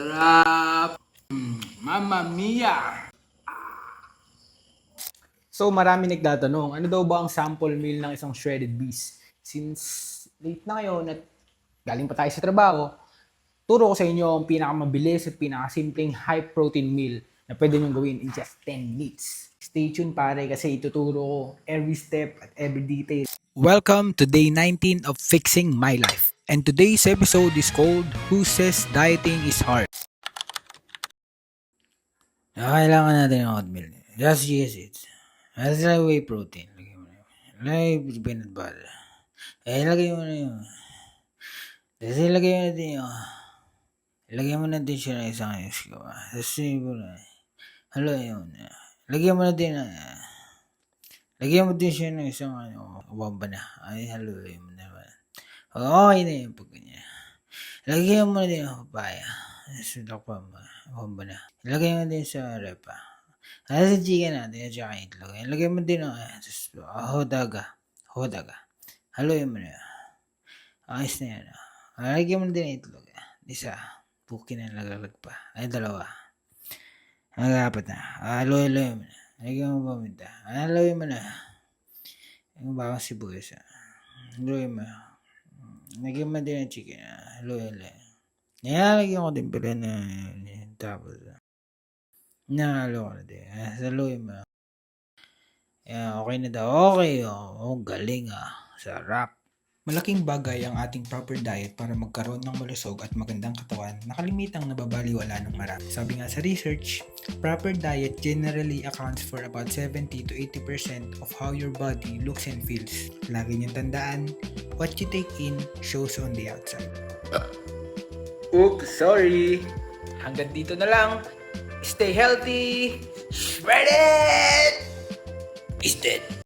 Sarap! Mamma mia! So marami nagtatanong, ano daw ba ang sample meal ng isang shredded beef? Since late na ngayon at galing pa tayo sa trabaho, turo ko sa inyo ang pinakamabilis at pinakasimpleng high protein meal na pwede nyo gawin in just 10 minutes. Stay tuned pare kasi ituturo ko every step at every detail. Welcome to day 19 of Fixing My Life. And today's episode is called Who Says Dieting is Hard? Kailangan natin ng oatmeal. Just use it. That's like whey protein. Lagay mo na yun. Like peanut butter. Lagay mo na yun. Tapos ilagay mo natin yun. Ilagay mo natin siya ng isang scoop. Tapos mo na. Haluin mo na. Lagyan mo natin na. Lagyan mo din siya ng isang bomba na. Ay, haluin mo naman. Okay na yun pag ganyan. Lagyan mo na din ang papaya. Sudak pa mo. Bomba na. Lagyan mo din sa repa. Sa chicken natin at saka itlog. Lagyan mo din ang hodaga. Haluin mo na. Ayos na yan. Lagyan mo din ang itlog. Isa. Pukin na naglalag pa. Ay, dalawa. Apat na. Haluin mo na. Lagyan mo paminta. Haluin mo na. Yung bawang sibuyas. Haluin mo. Lagyan mo din ang chicken. Haluin lang. Lagyan ko din pala na tapos. Nahalo ko na din. Haluin mo. Okay na daw. Okay. Galing Sarap. Malaking bagay ang ating proper diet para magkaroon ng malusog at magandang katawan na kalimitang nababaliwala ng marami. Sabi nga sa research, proper diet generally accounts for about 70 to 80% of how your body looks and feels. Lagi niyong tandaan, what you take in shows on the outside. Oops, sorry! Hanggang dito na lang. Stay healthy! Shredded! Is dead!